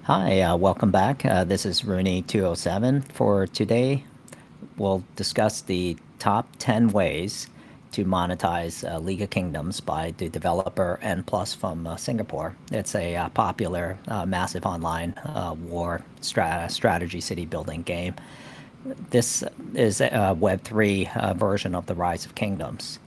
Hi, welcome back. This is Rooney 207. For today, we'll discuss the top 10 ways to monetize League of Kingdoms by the developer N Plus from Singapore. It's a popular, massive online strategy city building game. This is a Web3 version of the Rise of Kingdoms.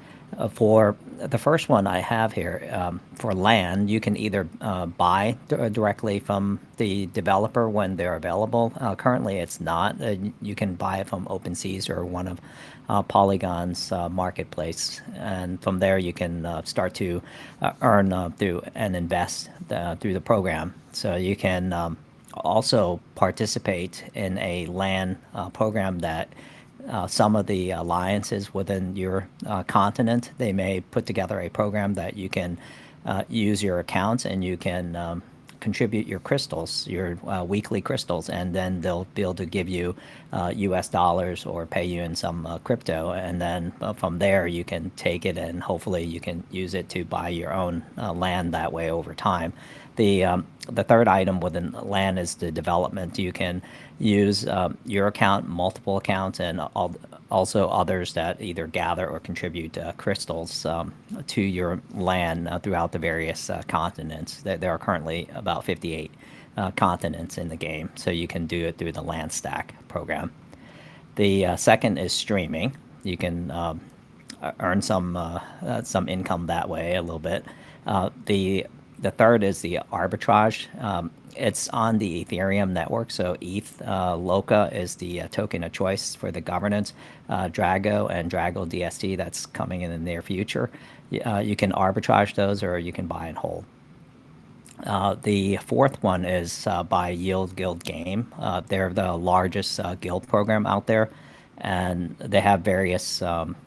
For the first one I have here, for land, you can either buy directly from the developer when they're available. Currently, it's not. You can buy it from OpenSeas or one of Polygon's marketplace, and from there you can start to earn through and invest through the program. So you can also participate in a LAN program that some of the alliances within your continent, they may put together a program that you can use your accounts and you can contribute your crystals, your weekly crystals, and then they'll be able to give you US dollars or pay you in some crypto. And then from there, you can take it and hopefully you can use it to buy your own land that way over time. The third item within land is the development. You can use your account, multiple accounts, and also others that either gather or contribute crystals to your land throughout the various continents. There are currently about 58 continents in the game, so you can do it through the land stack program. The second is streaming. You can earn some income that way a little bit. The third is the arbitrage. It's on the Ethereum network, so ETH Loca is the token of choice for the governance. Drago and Drago DST, that's coming in the near future. You can arbitrage those or you can buy and hold. The fourth one is by Yield Guild Game. They're the largest guild program out there, and they have various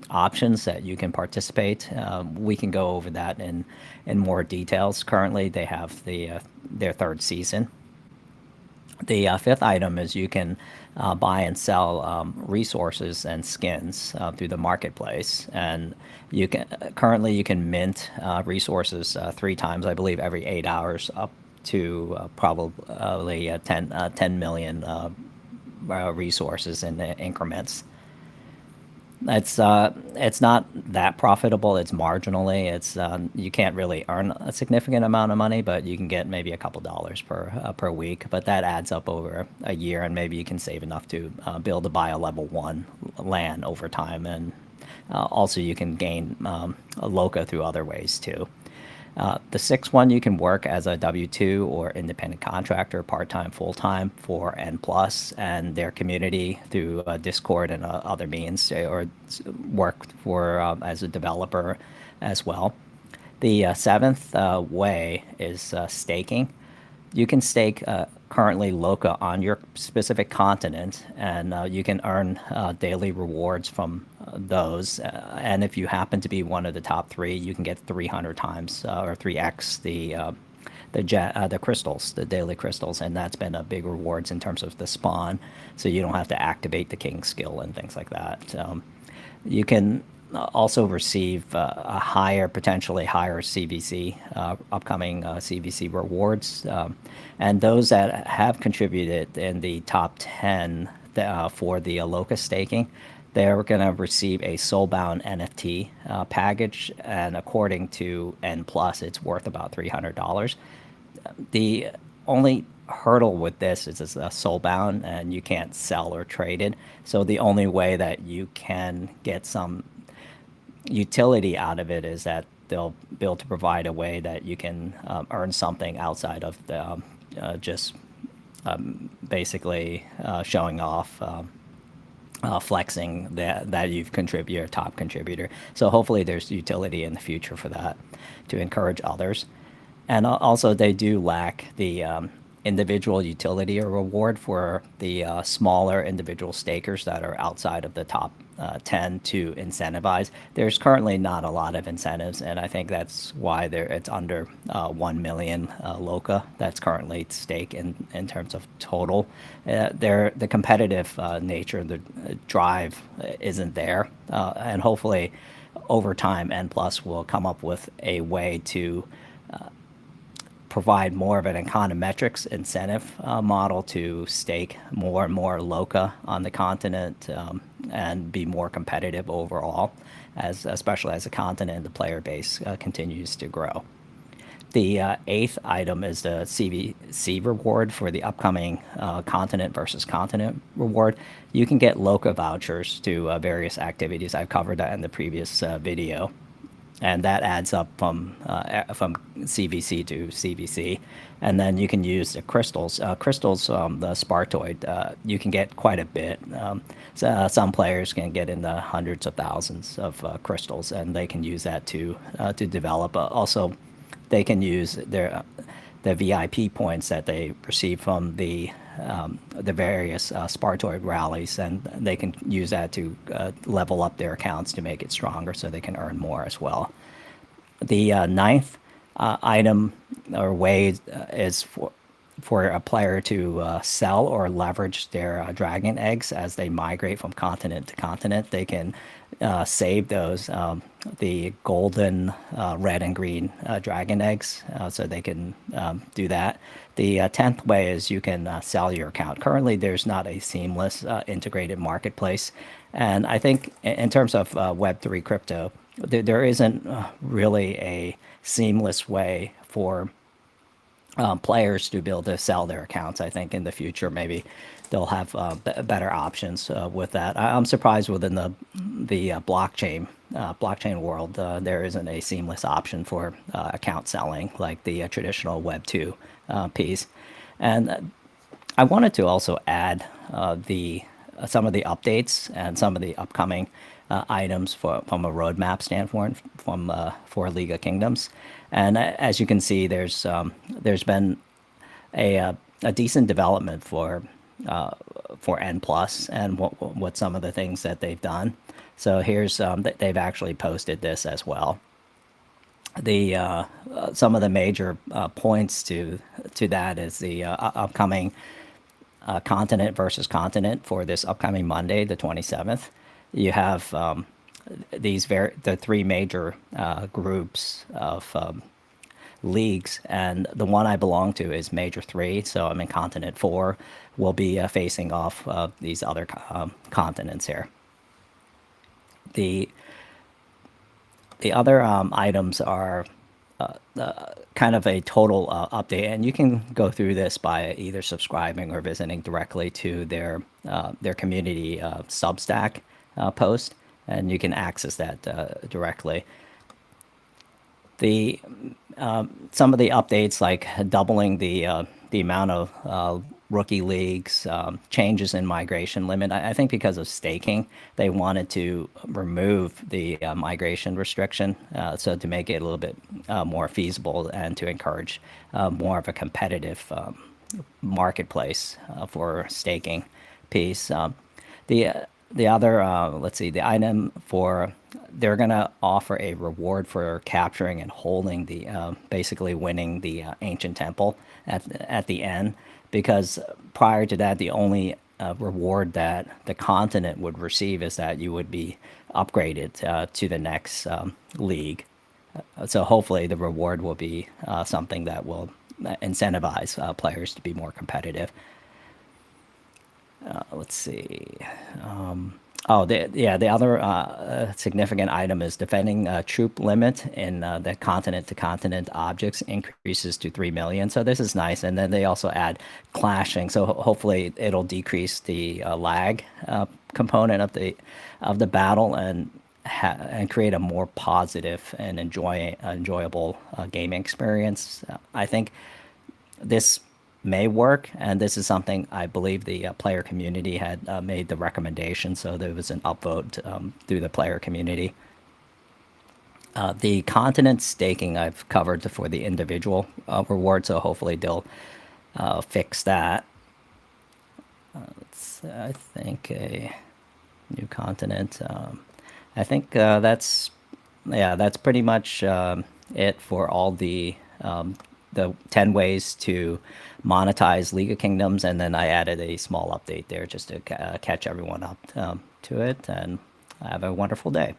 options that you can participate. We can go over that in more details. Currently, they have their third season. The fifth item is you can buy and sell resources and skins through the marketplace, and currently you can mint resources 3 times, I believe, every 8 hours, up to probably 10 million resources in increments. It's not that profitable. It's marginally. You can't really earn a significant amount of money, but you can get maybe a couple dollars per week. But that adds up over a year, and maybe you can save enough to be able to buy a level 1 land over time. And also you can gain a Loca through other ways too. The sixth one, you can work as a W-2 or independent contractor, part-time, full-time for N+, and their community through Discord and other means, or work for as a developer as well. The seventh way is staking. You can stake currently Loca on your specific continent, and you can earn daily rewards from those. And if you happen to be one of the top 3, you can get 300 times or 3x the crystals, the daily crystals, and that's been a big rewards in terms of the spawn. So you don't have to activate the king skill and things like that. You can also receive potentially higher CBC, upcoming CBC rewards. And those that have contributed in the top 10 for the Aloka staking, they're going to receive a soulbound NFT package. And according to N+, it's worth about $300. The only hurdle with this is it's a soulbound and you can't sell or trade it. So the only way that you can get some utility out of it is that they'll be able to provide a way that you can earn something outside of the just basically showing off, flexing that you've contributed, you're a top contributor. So hopefully there's utility in the future for that to encourage others. And also they do lack the individual utility or reward for the smaller individual stakers that are outside of the top 10 to incentivize. There's currently not a lot of incentives, and I think that's why it's under 1 million Loca that's currently at stake in terms of total. The competitive nature, the drive isn't there, and hopefully over time N Plus will come up with a way to provide more of an econometrics incentive model to stake more and more loca on the continent, and be more competitive overall, especially as the continent and the player base continues to grow. The eighth item is the CBC reward for the upcoming continent versus continent reward. You can get loca vouchers to various activities. I've covered that in the previous video. And that adds up from CVC to CVC. And then you can use the crystals. The Spartoid, you can get quite a bit. Some players can get in the hundreds of thousands of crystals, and they can use that to develop. Also, they can use the VIP points that they receive from the various Spartoid rallies, and they can use that to level up their accounts to make it stronger, so they can earn more as well. The ninth item or way is for a player to sell or leverage their dragon eggs as they migrate from continent to continent. They can save those, the golden, red, and green dragon eggs, so they can do that. The 10th way is you can sell your account. Currently, there's not a seamless integrated marketplace. And I think in terms of Web3 crypto, there isn't really a seamless way for players to be able to sell their accounts. I think in the future, maybe they'll have better options with that. I'm surprised within the blockchain world, there isn't a seamless option for account selling like the traditional Web2 piece. And I wanted to also add some of the updates and some of the upcoming items from a roadmap standpoint for League of Kingdoms. And as you can see, there's been a decent development for N plus and what some of the things that they've done. So here's they've actually posted this as well. The some of the major points to that is the upcoming continent versus continent for this upcoming Monday, the 27th. You have the three major groups of leagues, and the one I belong to is Major 3, so I'm in Continent 4. We'll be facing off these other continents here. The other items are kind of a total update, and you can go through this by either subscribing or visiting directly to their community Substack post, and you can access that directly. Some of the updates, like doubling the amount of rookie leagues, changes in migration limit. I think because of staking, they wanted to remove the migration restriction, so to make it a little bit more feasible and to encourage more of a competitive marketplace for staking piece. The other, let's see, the item for, they're going to offer a reward for capturing and holding basically winning the ancient temple at the end, because prior to that, the only reward that the continent would receive is that you would be upgraded to the next league. So hopefully the reward will be something that will incentivize players to be more competitive. Let's see. The other significant item is defending troop limit in the continent-to-continent objects increases to 3 million. So this is nice. And then they also add clashing. So hopefully it'll decrease the lag component of the battle and create a more positive and enjoyable gaming experience. I think this may work, and this is something I believe the player community had made the recommendation, so there was an upvote through the player community. The continent staking I've covered for the individual reward, so hopefully they'll fix that. I think a new continent. I think that's pretty much it for all the 10 ways to monetize League of Kingdoms, and then I added a small update there just to catch everyone up to it, and have a wonderful day.